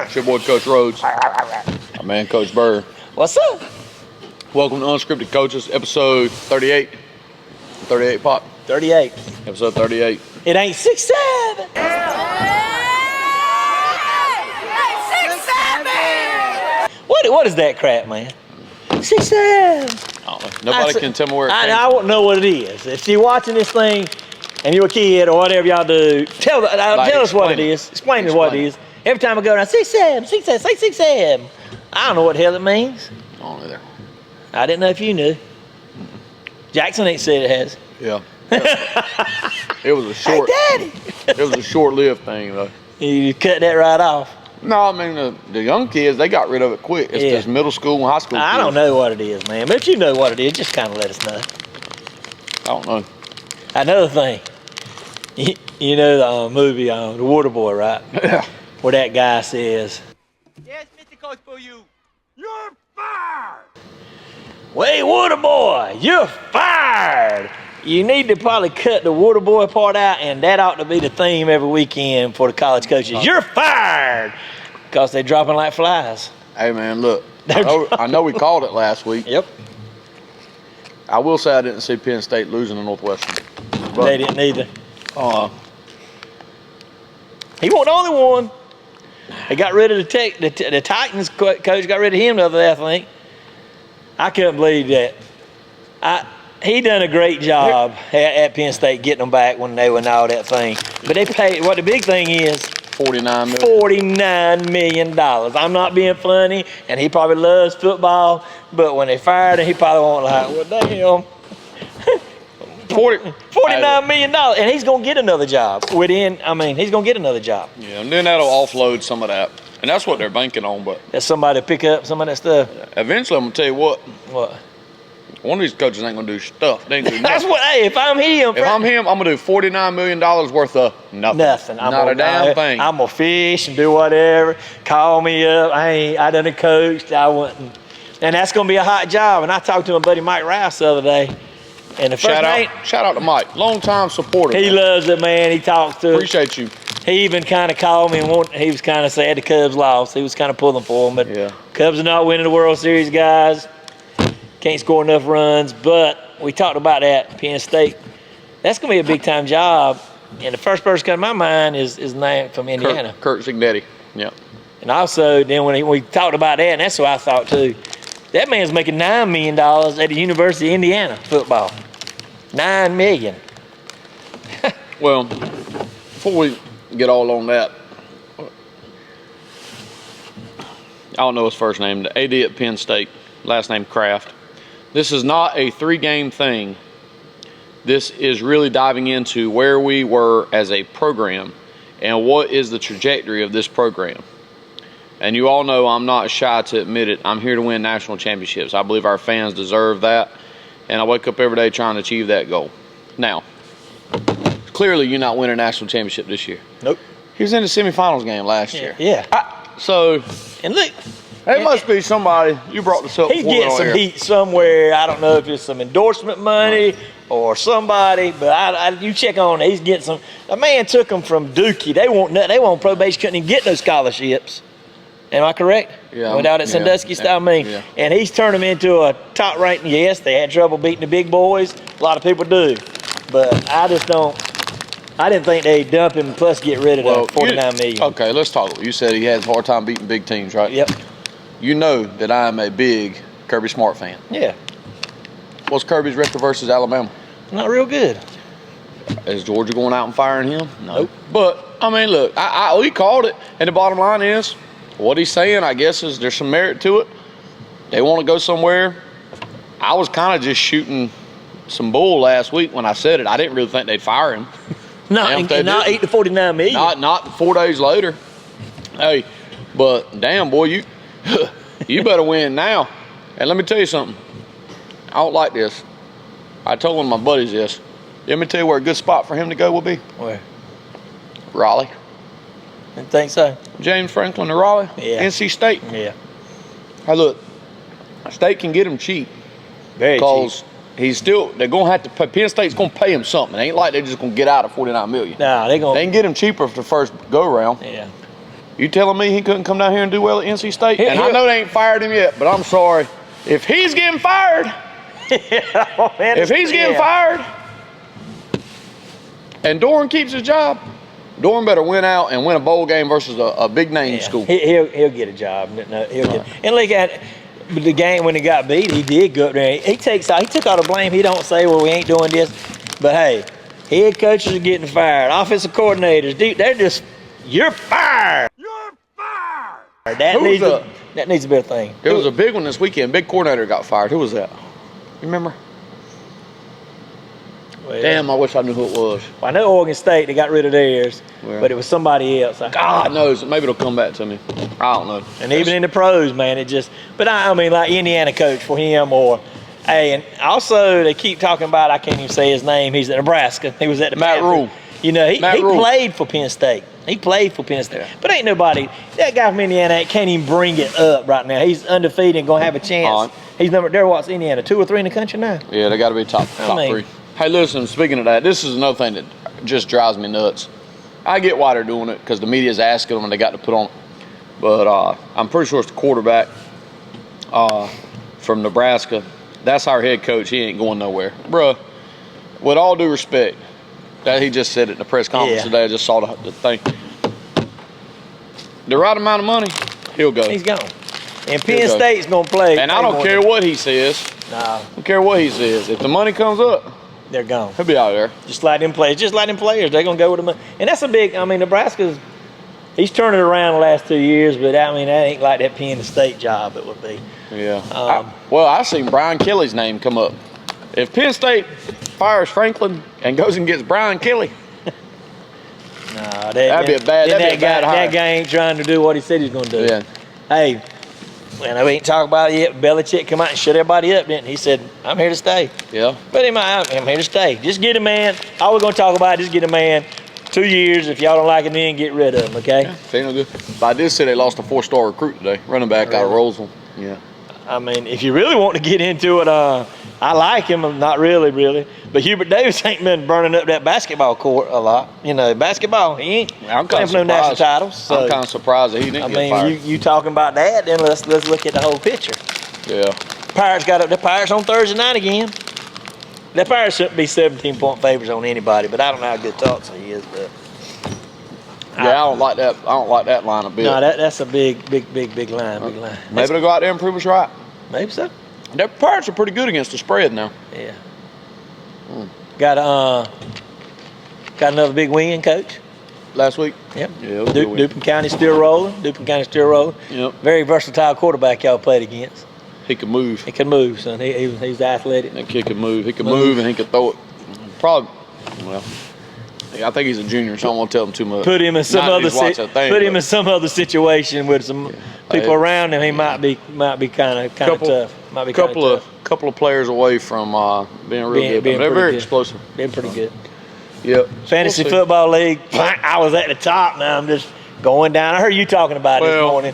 It's your boy, Coach Rhodes. My man, Coach Burr. What's up? Welcome to Unscripted Coaches, episode 38. 38, Pop. 38. Episode 38. It ain't 6'7". What is that crap, man? 6'7". I don't know. Nobody can tell me where it came from. I won't know what it is. If you're watching this thing and you're a kid or whatever y'all do, tell us what it is. Explain to us what it is. Every time I go around, 6'7", 6'7", say 6'7". I don't know what the hell it means. I don't either. I didn't know if you knew. Jackson ain't said it has. Yeah. It was a short. Hey, Daddy. It was a short-lived thing, though. You cut that right off. No, I mean, the young kids, they got rid of it quick. It's just middle school and high school kids. I don't know what it is, man. But if you know what it is, just kind of let us know. I don't know. Another thing. You know the movie The Water Boy, right? Yeah. Where that guy says, "Yes, Mr. Coach, for you. You're fired." "Wait, Water Boy, you're fired." You need to probably cut the Water Boy part out, and that ought to be the theme every weekend for the college coaches. You're fired! Because they're dropping like flies. Hey, man, look. I know we called it last week. Yep. I will say I didn't see Penn State losing to Northwestern. But, They didn't either. He wasn't the only one. They got rid of the Titans coach, got rid of him the other day, I think. I couldn't believe that. He done a great job at Penn State getting them back when they went all that thing. But they paid, what the big thing is, $49 million. I'm not being funny, and he probably loves football, but when they fired him, he probably won't like, what the hell? $49 million, and he's going to get another job. He's going to get another job. Yeah, and then that'll offload some of that. And that's what they're banking on, but. That's somebody to pick up some of that stuff. Eventually, I'm going to tell you what. What? One of these coaches ain't going to do stuff. They ain't gonna do That's nothing. what, hey, if I'm him. If I'm him, I'm going to do $49 million worth of nothing. Nothing. Not a damn thing. I'm going to fish and do whatever. Call me up. I done a coached. I wouldn't. And that's going to be a hot job. And I talked to my buddy Mike Rouse the other day. And the first shout out to Mike. Long-time supporter. He loves it, man. He talks to it. Appreciate you. He even kind of called me and he was kind of sad the Cubs lost. He was kind of pulling for them. But yeah. Cubs are not winning the World Series, guys. Can't score enough runs. But we talked about that, Penn State. That's going to be a big-time job. And the first person come to my mind is the name from Indiana. Kurt Cignetti. Yeah. And also, then when we talked about that, and that's what I thought too, that man's making $9 million at the University of Indiana football. $9 million. Well, before we get all on that, I don't know his first name, the AD at Penn State, last name Kraft. This is not a 3-game thing. This is really diving into where we were as a program and what is the trajectory of this program. And you all know I'm not shy to admit it. I'm here to win national championships. I believe our fans deserve that. And I wake up every day trying to achieve that goal. Now, clearly you're not winning a national championship this year. Nope. He was in the semifinals game last year. Yeah. And look, it must be somebody, you brought this up he gets some heat somewhere. I don't know if it's some endorsement money or somebody, but you check on it. He's getting some. The man took them from Dookie. They want probation, couldn't even get no scholarships. Am I correct? Yeah. Went out at Sandusky style. And he's turned them into a top ranking. Yes, they had trouble beating the big boys. A lot of people do. But I didn't think they'd dump him plus get rid of the $49 million. Okay, let's talk. You said he has a hard time beating big teams, right? Yep. You know that I am a big Kirby Smart fan. Yeah. What's Kirby's record versus Alabama? Not real good. Is Georgia going out and firing him? Nope. But, I mean, look, we called it. And the bottom line is, what he's saying, I guess, is there's some merit to it. They want to go somewhere. I was kind of just shooting some bull last week when I said it. I didn't really think they'd fire him. Not eat the $49 million. Not 4 days later. Hey, but damn, boy, you better win now. And let me tell you something. I don't like this. I told one of my buddies this. Let me tell you where a good spot for him to go will be. Where? Raleigh. Didn't think so. James Franklin to Raleigh. Yeah. NC State. Yeah. Hey, look, State can get him cheap. Very cheap. Because they're going to have to pay. Penn State's going to pay him something. It ain't like they're just going to get out of $49 million. Nah, They can get him cheaper for the first go-around. Yeah. You telling me he couldn't come down here and do well at NC State? And I know they ain't fired him yet, but I'm sorry. If he's getting fired, if he's getting fired, and Doran keeps his job, Doran better win out and win a bowl game versus a big name school. He'll get a job. No, he'll get. And look at the game when he got beat. He did go up there. He took all the blame. He don't say, well, we ain't doing this. But hey, head coaches are getting fired. Offensive coordinators, they're just, you're fired. You're fired. That needs to be a thing. There was a big one this weekend. Big coordinator got fired. Who was that? You remember? Well, damn, I wish I knew who it was. Well, I know Oregon State, they got rid of theirs, but it was somebody else. God knows. Maybe it'll come back to me. I don't know. And even in the pros, man, it just, but I mean, like Indiana coach for him or, hey, and also they keep talking about, I can't even say his name, he's at Nebraska. He was at the Matt Rule. You know, he played for Penn State. He played for Penn State. Yeah. But ain't nobody, that guy from Indiana can't even bring it up right now. He's undefeated and going to have a chance. He's what's Indiana, 2 or 3 in the country now? Yeah, they got to be top 3. Hey, listen, speaking of that, this is another thing that just drives me nuts. I get why they're doing it because the media's asking them and they got to put on it. But I'm pretty sure it's the quarterback from Nebraska. That's our head coach. He ain't going nowhere. Bruh, with all due respect, that he just said it in the press conference today. I just saw the thing. The right amount of money, he'll go. He's gone. And Penn State's going to play. And I don't care what he says. No. I don't care what he says. If the money comes up, they're gone. He'll be out there. Just like them players. Just like them players. They're going to go with the money. And that's a big, I mean, Nebraska's, he's turned it around the last 2 years, but I mean, that ain't like that Penn State job it would be. Yeah. I seen Brian Kelly's name come up. If Penn State fires Franklin and goes and gets Brian Kelly, that'd be a bad hire. That guy ain't trying to do what he said he's going to do. Yeah. Hey, and we ain't talking about it yet. Belichick come out and shut everybody up, didn't he? He said, I'm here to stay. Yeah. But I'm here to stay. Just get a man. All we're going to talk about is just get a man. 2 years. If y'all don't like him, then get rid of him, okay? Yeah, they no good. But I did say they lost a 4-star recruit today. Running back out of Roseville. Yeah. I mean, if you really want to get into it, I like him. Not really. But Hubert Davis ain't been burning up that basketball court a lot. You know, basketball, he ain't playing for no national titles. So, I'm kind of surprised that he didn't get fired. You talking about that, then let's look at the whole picture. Yeah. The Pirates on Thursday night again. The Pirates shouldn't be 17-point favorites on anybody, but I don't know how good Thompson he is. But I don't like that. I don't like that line a bit. No, that's a big line. Maybe they'll go out there and prove us right. Maybe so. The Pirates are pretty good against the spread now. Yeah. Got another big win, Coach. Last week. Yep. Yeah. Dupin County still rolling. Yep. Very versatile quarterback y'all played against. He can move. He can move, son. He's athletic. That kid can move. He can move and he can throw it. Probably. Well, I think he's a junior, so I won't tell him too much. Put him in some other situation with some people around him. He might be kind of tough. Might be couple of players away from being real good. They're very explosive. Being pretty good. Yep. Fantasy football league. I was at the top. Now I'm just going down. I heard you talking about it this morning.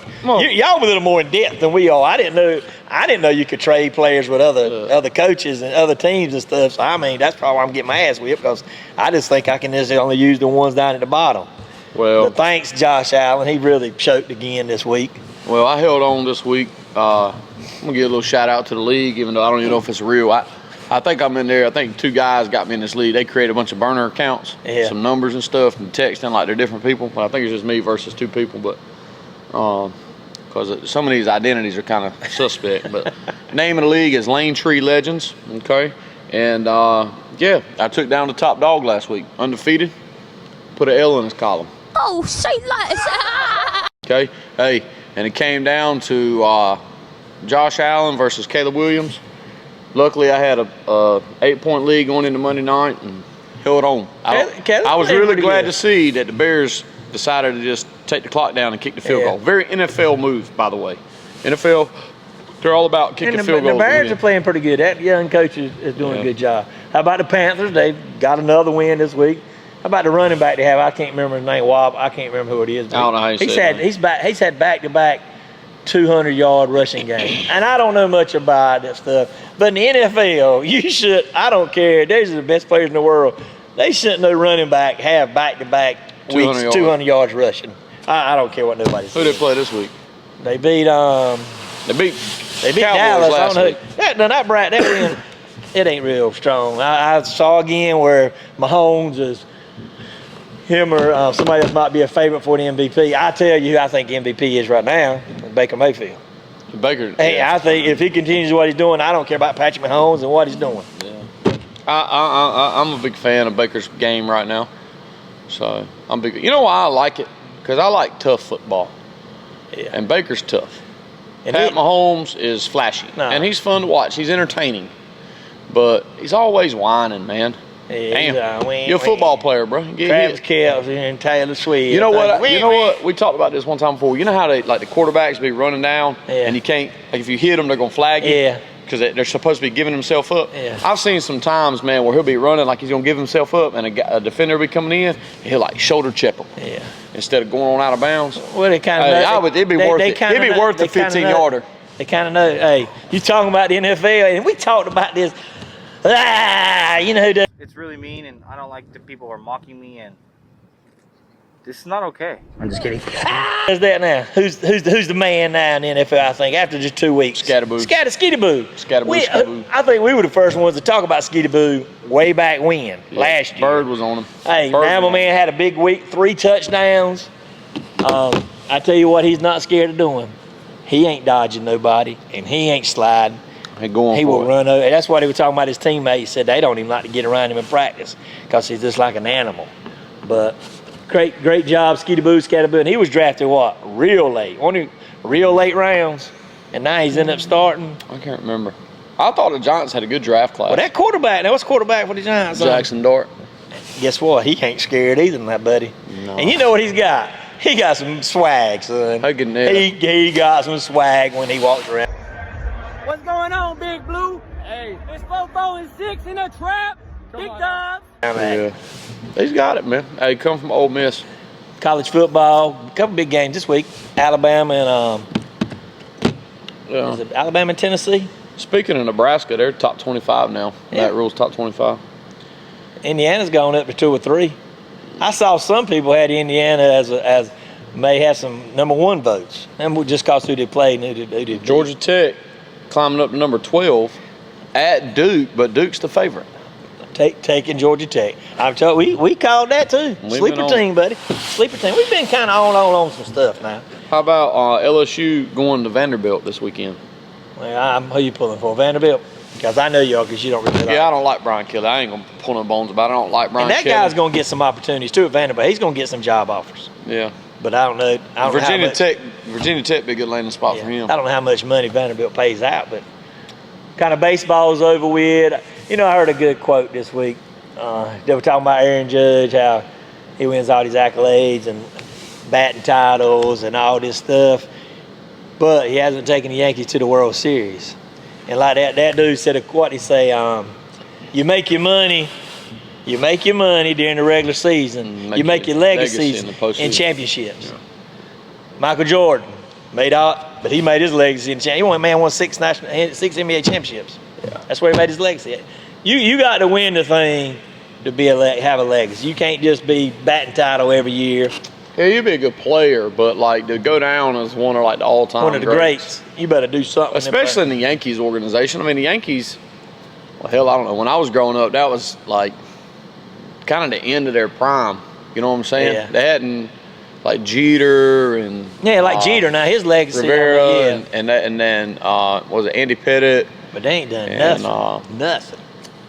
Y'all were a little more in depth than we are. I didn't know you could trade players with other coaches and other teams and stuff. So I mean, that's probably why I'm getting my ass whipped, because I just think I can just only use the ones down at the bottom. Well, but thanks, Josh Allen. He really choked again this week. Well, I held on this week. I'm gonna give a little shout out to the league, even though I don't even know if it's real. I think I'm in there. I think 2 guys got me in this league. They created a bunch of burner accounts, some numbers and stuff, and texting like they're different people. But I think it's just me versus 2 people. But because some of these identities are kind of suspect. But name of the league is Lane Tree Legends. Okay, and I took down the top dog last week, undefeated. Put an L in his column. Oh, say less. Okay, hey, and it came down to Josh Allen versus Caleb Williams. Luckily, I had a 8-point lead going into Monday night and held on. I was really glad to see that the Bears decided to just take the clock down and kick the field goal. Very NFL move, by the way. NFL, they're all about kicking field goals. The Bears are playing pretty good. That young coach is doing a good job. How about the Panthers? They've got another win this week. How about the running back they have? I can't remember his name. Wob. I can't remember who it is. I don't know how you say it. He's had back-to-back 200-yard rushing game. And I don't know much about that stuff. But in the NFL, I don't care. These are the best players in the world. They shouldn't no running back have back-to-back weeks, 200 yards rushing. I don't care what nobody says. Who did they play this week? They beat They beat Cowboys Dallas. last week. That win, it ain't real strong. I saw again where Mahomes is him or somebody else might be a favorite for the MVP. I tell you who I think MVP is right now, Baker Mayfield. Baker. Hey, Yeah. I think if he continues what he's doing, I don't care about Patrick Mahomes and what he's doing. Yeah. I'm a big fan of Baker's game right now. So I'm big. You know why I like it? Because I like tough football. Yeah. And Baker's tough. And Pat Mahomes is flashy. Nah. And he's fun to watch. He's entertaining. But he's always whining, man. Yeah, Damn. You're a football player, bro. Get Travis hit. Kelce and Taylor Swift. You know what? You know what? We talked about this one time before. You know how they like the quarterbacks be running down, and you can't like if you hit them, they're gonna flag you. Yeah. Because they're supposed to be giving himself up. Yeah. I've seen some times, man, where he'll be running like he's gonna give himself up, and a defender will be coming in, and he'll like shoulder chip him. Yeah. Instead of going on out of bounds. Well, they kind of. It'd be worth it. It'd be worth the 15-yarder. They kind of know. Hey, you talking about the NFL, and we talked about this. You know who does? It's really mean, and I don't like the people who are mocking me, and this is not okay. I'm just kidding. Who's that now? Who's the man now in the NFL? I think after just 2 weeks. Scatterboo. Skeetaboo. Scatterboo. I think we were the first ones to talk about Skeetaboo way back when last year. Bird was on him. Hey, Bird now my man had a big week, 3 touchdowns. I tell you what, he's not scared of doing. He ain't dodging nobody, and he ain't sliding. He will run over. That's why they were talking about his teammates. Said they don't even like to get around him in practice because he's just like an animal. But great job, Scatterboo. And he was drafted what? Real late. Only real late rounds. And now he's ended up starting. I can't remember. I thought the Giants had a good draft class. Well, that quarterback. Now, what's quarterback for the Giants? Jackson Dart. Guess what? He ain't scared either than that, buddy. No. And you know what he's got? He got some swag, son. He got some swag when he walks around. What's going on, Big Blue? Hey, it's 4-4-6 in a trap. Big dubs. Yeah. He's got it, man. Hey, come from Ole Miss. College football, a couple big games this week. Alabama and is it Alabama and Tennessee? Speaking of Nebraska, they're top 25 now. Yeah. That rule's top 25. Indiana's gone up to 2 or 3. I saw some people had Indiana as may have some #1 votes, and just cause who they played and who did. Georgia Tech climbing up to number 12 at Duke, but Duke's the favorite. Taking Georgia Tech. I'm told we called that too. Sleeper team, buddy. Sleeper team. We've been kind of on some stuff now. How about LSU going to Vanderbilt this weekend? Well, who you pulling for? Vanderbilt? Because I know you are, because you don't really like I don't like Brian Kelly. I ain't going to pull no bones about it. I don't like Brian Kelly. And that guy's going to get some opportunities too at Vanderbilt. He's going to get some job offers. Yeah. But I don't know. Virginia Tech be a good landing spot for him. I don't know how much money Vanderbilt pays out, but kind of baseball's over with. You know, I heard a good quote this week. They were talking about Aaron Judge, how he wins all these accolades and batting titles and all this stuff, but he hasn't taken the Yankees to the World Series. And like that dude said, what he say? You make your money during the regular season. You make your legacy in championships. Yeah. Michael Jordan but he made his legacy in championships. He won 6 NBA championships. Yeah. That's where he made his legacy. You got to win the thing to have a legacy. You can't just be batting title every year. Yeah, you'd be a good player, but like to go down as one of like the all-time one of the greats, you better do something. Especially in the Yankees organization. I mean, the Yankees. Well, hell, I don't know. When I was growing up, that was like kind of the end of their prime. You know what I'm saying? Yeah. They hadn't like Jeter and Jeter. Now his legacy, Rivera, and then was it Andy Pettit? But they ain't done nothing.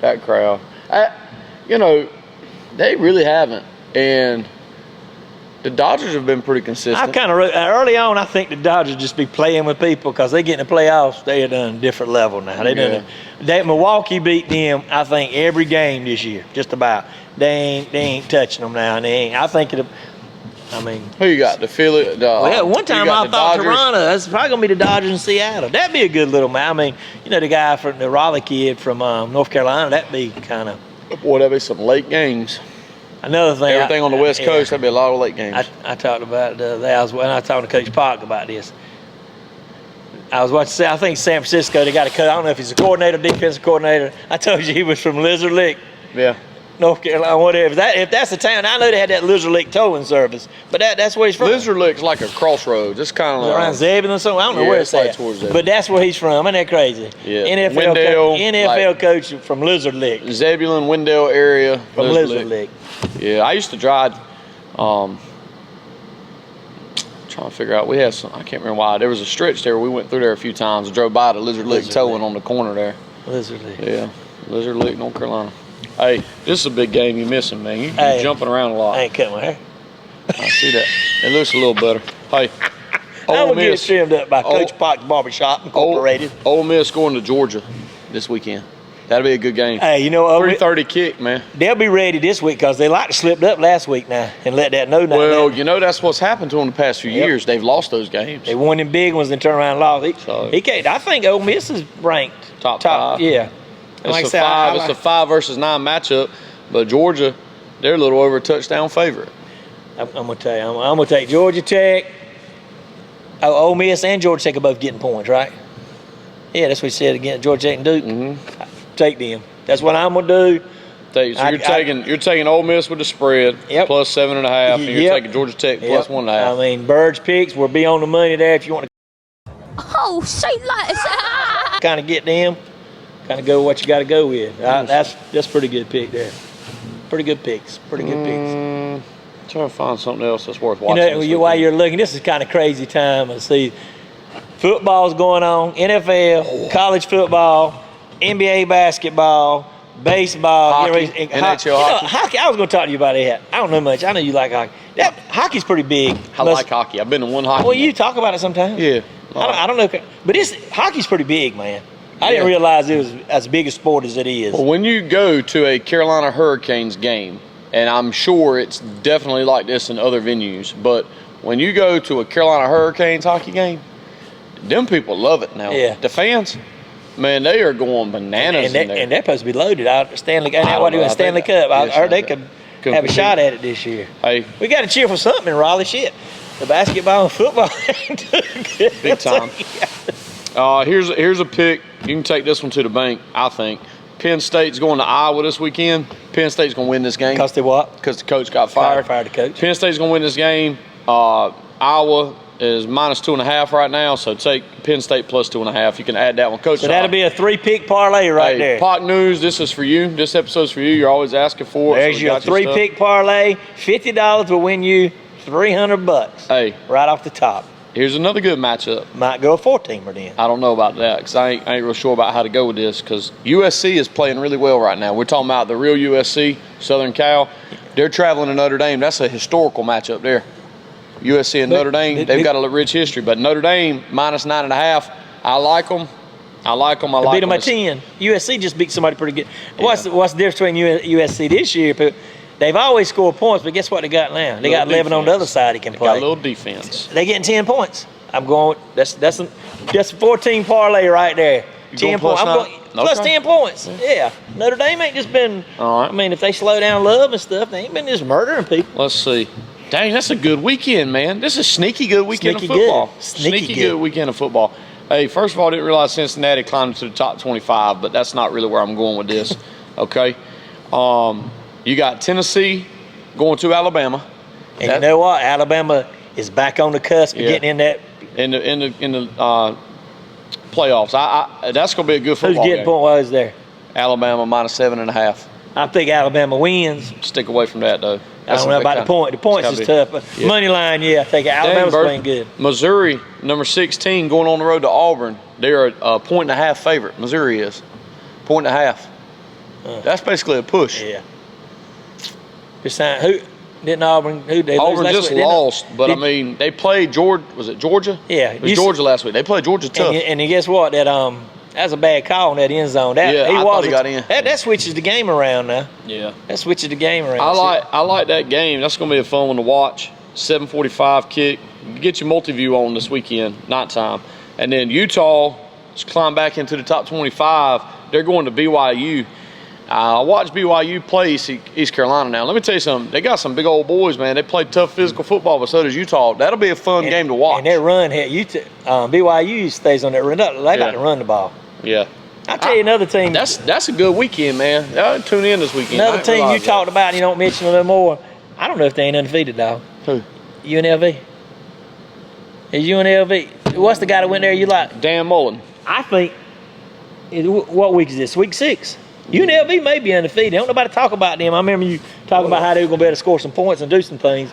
That crowd. They really haven't. And the Dodgers have been pretty consistent. I kind of early on. I think the Dodgers just be playing with people because they get in the playoffs. They are done a different level now. Milwaukee beat them. I think every game this year, just about. They ain't touching them now. And they ain't. I think who you got? The Philly. One time I thought Toronto. That's probably gonna be the Dodgers in Seattle. That'd be a good little match. I mean, the guy from the Raleigh kid from North Carolina. That'd be kind of. Boy, that'd be some late games. Another thing. Everything on the West Coast, that'd be a lot of late games. I talked about that. I was talking to Coach Park about this. I was watching. I think San Francisco. They got a coach. I don't know if he's a coordinator, defensive coordinator. I told you he was from Lizard Lick. Yeah. North Carolina, whatever. If that's the town, I know they had that Lizard Lick towing service, but that's where he's from. Lizard Lick's like a crossroads. It's kind of around Zebulon or something. I don't know yeah, where it's like at. towards Zebulon. But that's where he's from. Isn't that crazy? Yeah. NFL coach from Lizard Lick. Zebulon, Wendell area. From Lizard Lick. Yeah, I used to drive. Trying to figure out, we had some, I can't remember why. There was a stretch there. We went through there a few times and drove by the Lizard Lick towing on the corner there. Lizard Lick. Yeah, Lizard Lick, North Carolina. Hey, this is a big game you're missing, man. You're jumping around a lot. I ain't cutting my hair. I see that. It looks a little better. Hey, I'm going to get it trimmed up by Coach Park's Barbershop Incorporated. Ole Miss going to Georgia this weekend. That'll be a good game. Hey, you know what? 3:30 kick, man. They'll be ready this week because they like to slipped up last week now and let that know now. Well, you know that's what's happened to them the past few years. They've lost those games. They won them big ones and turned around and lost. He can't. I think Ole Miss is ranked top 5. Yeah. It's a 5 versus 9 matchup, but Georgia, they're a little over a touchdown favorite. I'm gonna tell you, I'm gonna take Georgia Tech. Ole Miss and Georgia Tech are both getting points, right? Yeah, that's what he said again. Georgia Tech and Duke. Mm-hmm. Take them. That's what I'm gonna do. So you're taking Ole Miss with the spread plus 7.5, and you're taking Georgia Tech plus 1.5. I mean, Bird's picks will be on the money there if you want to. Oh, say like kind of get them. Kind of go what you got to go with. That's pretty good pick there. Pretty good picks. Pretty good picks. Trying to find something else that's worth watching. You know, while you're looking, this is kind of crazy time. I see football's going on, NFL, college football, NBA basketball, baseball, hockey, NHL hockey. I was going to talk to you about that. I don't know much. I know you like hockey. Hockey's pretty big. I like hockey. I've been to one hockey. Well, you talk about it sometimes. Yeah. I don't know, but hockey's pretty big, man. I didn't realize it was as big a sport as it is. Well, when you go to a Carolina Hurricanes game, and I'm sure it's definitely like this in other venues, but when you go to a Carolina Hurricanes hockey game, them people love it now. Yeah. The fans, man, they are going bananas in there. And they're supposed to be loaded out Stanley Cup. Stanley Cup. I heard they could have a shot at it this year. Hey, we got to cheer for something in Raleigh. Shit, the basketball and football ain't good. Big time. Here's a pick. You can take this one to the bank, I think. Penn State's going to Iowa this weekend. Penn State's going to win this game. Because they what? Because the coach got fired. Fired the coach. Penn State's going to win this game. Iowa is -2.5 right now, so take Penn State plus 2.5. You can add that one. Coach. So that'll be a 3-pick parlay right there. Park News, this is for you. This episode's for you. You're always asking for it. There's your 3-pick parlay. $50 will win you $300. Hey. Right off the top. Here's another good matchup. Might go a 4-teamer then. I don't know about that because I ain't real sure about how to go with this because USC is playing really well right now. We're talking about the real USC, Southern Cal. They're traveling to Notre Dame. That's a historical matchup there. USC and Notre Dame, they've got a rich history. But Notre Dame, -9.5, I like them. I like them. Beat them by 10. USC just beat somebody pretty good. Yeah. What's the difference between USC this year? They've always scored points, but guess what they got now? They got 11 on the other side he can play. Got a little defense. They getting 10 points. I'm going. That's a 14 parlay right there. 10 points. I'm going plus 10 points. Yeah. Notre Dame ain't just been. All right. I mean, if they slow down Love and stuff, they ain't been just murdering people. Let's see. Dang, that's a good weekend, man. This is a sneaky good weekend of football. Sneaky good weekend of football. Hey, first of all, I didn't realize Cincinnati climbed to the top 25, but that's not really where I'm going with this. Okay. You got Tennessee going to Alabama. And you know what? Alabama is back on the cusp of getting in that. In the playoffs. That's going to be a good football Who's getting point wise there? Alabama -7.5. I think Alabama wins. Stick away from that, though. I don't know about the point. The points is tough. Yeah. Money line, I think Alabama's playing good. Missouri, number 16, going on the road to Auburn. They're a 1.5 favorite. Missouri is 1.5. That's basically a push. Yeah. Who didn't Auburn? Auburn just lost, but I mean they played Georgia. Was it Georgia? Yeah, it was Georgia last week. They played Georgia tough. And guess what? That's a bad call in that end zone. I thought he got in. That switches the game around now. Yeah, that switches the game around. I like that game. That's going to be a fun one to watch. 7:45 kick. Get your multi-view on this weekend, nighttime, and then Utah has climbed back into the top 25. They're going to BYU. I watched BYU play East Carolina now. Let me tell you something. They got some big old boys, man. They play tough physical football, but so does Utah. That'll be a fun game to watch. And their run here, BYU stays on that run. They like to run the ball. Yeah. I'll tell you another team. That's a good weekend, man. Y'all tune in this weekend. Another team you talked about and you don't mention a little more. I don't know if they ain't undefeated, dog. Who? UNLV. Is UNLV? What's the guy that went there you like? Dan Mullen. I think. What week is this? Week 6. UNLV may be undefeated. Don't nobody talk about them. I remember you talking about how they were going to be able to score some points and do some things.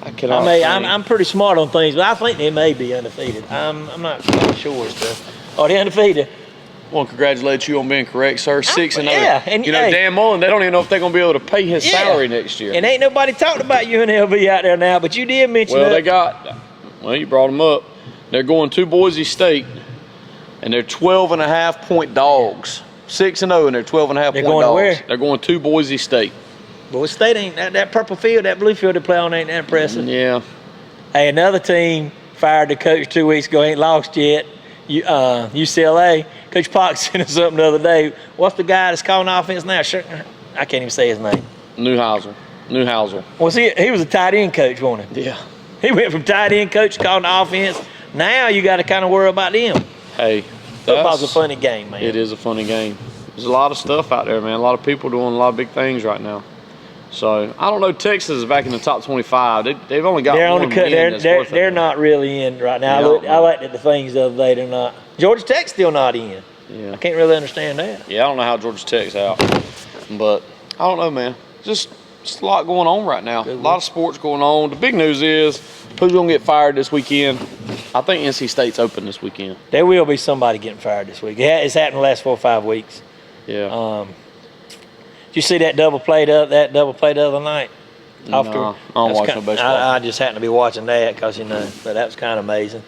I'm pretty smart on things, but I think they may be undefeated. I'm not sure as to. Oh, they're undefeated. I want to congratulate you on being correct, sir. 6-0. Yeah, and Dan Mullen, they don't even know if they're going to be able to pay his salary next year. And ain't nobody talked about UNLV out there now, but you did mention Well, you brought them up. They're going to Boise State, and they're 12.5-point dogs. 6-0, and they're 12.5-point dogs. They're going to where? They're going to Boise State. Boise State ain't that purple field, that blue field they play on ain't that impressive. Yeah. Hey, another team fired the coach 2 weeks ago, ain't lost yet. UCLA. Coach Pox sent us something the other day. What's the guy that's calling offense now? Sure, I can't even say his name. Newhousel. Well, see, he was a tight end coach, wasn't he? Yeah. He went from tight end coach to calling the offense. Now you got to kind of worry about them. Hey, football's a funny game, man. It is a funny game. There's a lot of stuff out there, man. A lot of people doing a lot of big things right now. So I don't know. Texas is back in the top 25. They've only got one win. They're not really in right now. I looked at the things the other day. They're not. Georgia Tech's still not in. Yeah. I can't really understand that. Yeah, I don't know how Georgia Tech's out, but I don't know, man. Just a lot going on right now. A lot of sports going on. The big news is who's going to get fired this weekend. I think NC State's open this weekend. There will be somebody getting fired this week. It's happened the last 4 or 5 weeks. Yeah. Did you see that double play the other night? No, I don't watch no baseball. I just happened to be watching that because, but that was kind of amazing.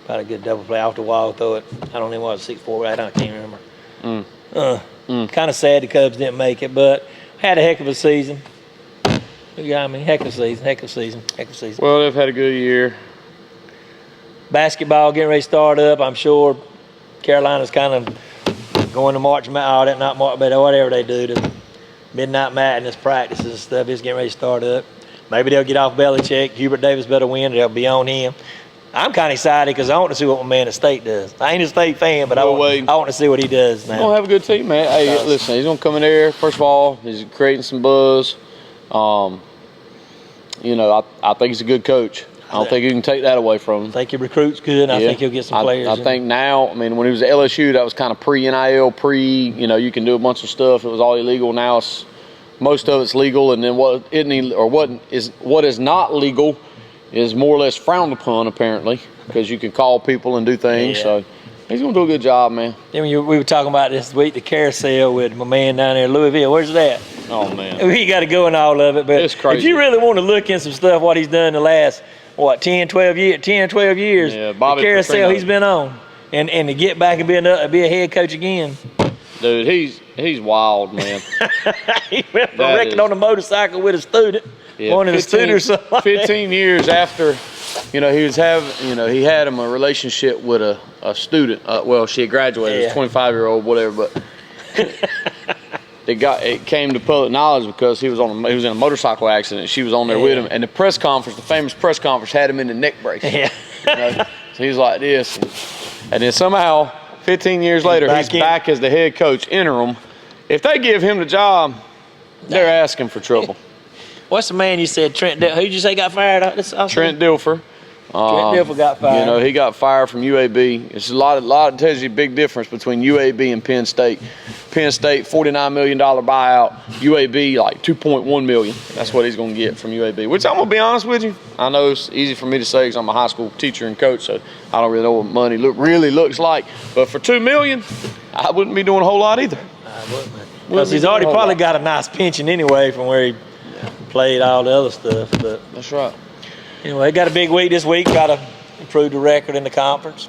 About a good double play off the wall, throw it. I don't know what it was, 6-4, I can't remember. Kind of sad the Cubs didn't make it, but had a heck of a season. Heck of a season. Well, they've had a good year. Basketball getting ready to start up. I'm sure Carolina's kind of going to March Madness, not March, but whatever they do, the Midnight Madness practices and stuff is getting ready to start up. Maybe they'll get off Belichick. Hubert Davis better win. They'll be on him. I'm kind of excited because I want to see what my man at State does. I ain't a State fan, but I want to see what he does now. He's going to have a good team, man. Hey, listen, he's going to come in there. First of all, he's creating some buzz. I think he's a good coach. I don't think you can take that away from him. I think he recruits good. I think he'll get some players. I think now, when he was at LSU, that was kind of pre-NIL, you can do a bunch of stuff. It was all illegal. Now most of it's legal, and then what is not legal is more or less frowned upon, apparently, because you can call people and do things. Yeah. So he's going to do a good job, man. Then we were talking about this week, the carousel with my man down there in Louisville. Where's that? Oh, man. We got to go in all of it. But it's crazy. If you really want to look in some stuff, what he's done the last, 10, 12 years, yeah, Bobby the carousel he's been on. And to get back and be a head coach again. Dude, he's wild, man. He went from wrecking on a motorcycle with a student. Yeah, one of the students. 15 years after, he had him a relationship with a student. She had graduated, a 25-year-old, whatever, but it came to public knowledge because he was in a motorcycle accident. She was on there with him, and the famous press conference, had him in the neck brace. Yeah. So he's like this, and then somehow 15 years later, he's back as the head coach, interim. If they give him the job, they're asking for trouble. What's the man you said, Trent? Who'd you say got fired? Trent Dilfer. Trent Dilfer got fired. He got fired from UAB. It's a lot. It tells you a big difference between UAB and Penn State. Penn State, $49 million buyout. UAB, like $2.1 million. That's what he's going to get from UAB. Which I'm going to be honest with you. I know it's easy for me to say because I'm a high school teacher and coach, so I don't really know what money really looks like. But for $2 million, I wouldn't be doing a whole lot either. I wouldn't. Because he's already probably got a nice pension anyway from where he played all the other stuff. But that's right. Anyway, got a big week this week. Got to improve the record in the conference.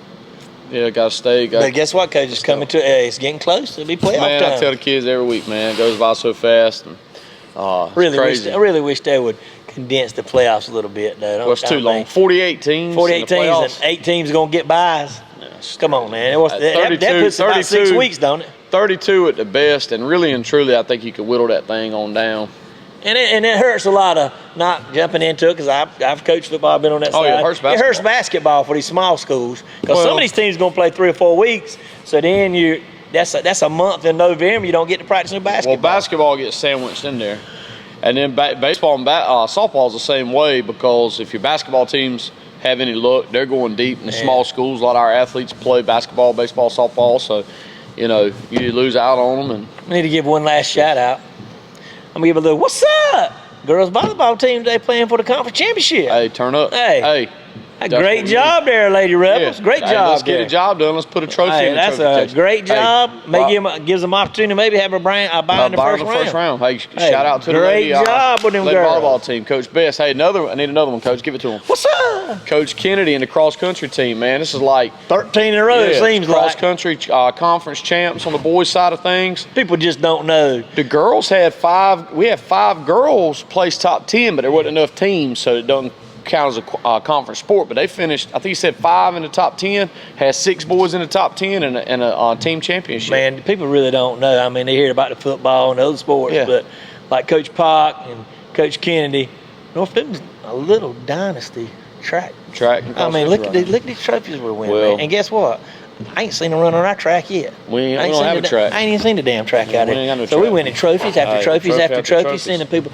Yeah, got to stay. But guess what, Coach? It's coming to it's getting close. It'll be playoff time. Man, I tell the kids every week, man, it goes by so fast. And, I really wish they would condense the playoffs a little bit. Though. It's too long. 48 teams. 48 teams, and 8 teams are going to get buys. Yes. Come on, man. That puts about 6 weeks, don't it? 32 at the best, and really and truly, I think you could whittle that thing on down. And it hurts a lot of not jumping into it because I've coached football, I've been on that side. Yeah, it hurts basketball. It hurts basketball for these small schools because some of these teams are going to play 3 or 4 weeks. So then that's a month in November. You don't get to practice no basketball. Well, basketball gets sandwiched in there. And then baseball and softball is the same way, because if your basketball teams have any luck, they're going deep in the small schools. A lot of our athletes play basketball, baseball, softball. So, you know, you lose out on them. And we need to give one last shout out. I'm going to give a little, what's up? Girls volleyball team today playing for the conference championship. Hey, turn up. Hey. Great job there, Lady Rebels. Yeah. Great job. Let's get a job done. Let's put a trophy in the that's trophy a case. great job. Gives them opportunity, maybe have a buy in the first round. Hey, shout out to the great job with them lady girls. volleyball team, Coach Best. Hey, I need another one, Coach. Give it to him. What's up? Coach Kennedy and the cross country team, man. This is like 13 in a row. It seems cross like country conference champs on the boys' side of things. People just don't know. The girls had 5. We had 5 girls place top 10, but there wasn't enough teams, so it doesn't count as a conference sport. But they finished, I think he said 5 in the top 10, had 6 boys in the top 10 and a team championship. Man, people really don't know. I mean, they hear about the football and other sports, but like Coach Park and Coach Kennedy, North Newton's a little dynasty track. I mean, look at these trophies we're winning, man. And guess what? I ain't seen them run on our track yet. We don't have a track. I ain't even seen the damn track out there. No so we winning trophies after trophies after trophies, sending people.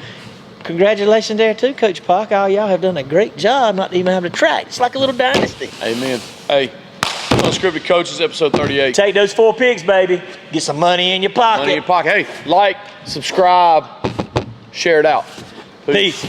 Congratulations there too, Coach Park. All y'all have done a great job not even having a track. It's like a little dynasty. Amen. Hey, Unscripted Coaches, episode 38. Take those 4 picks, baby. Get some money in your pocket. Money in your pocket. Hey, like, subscribe, share it out. Peace.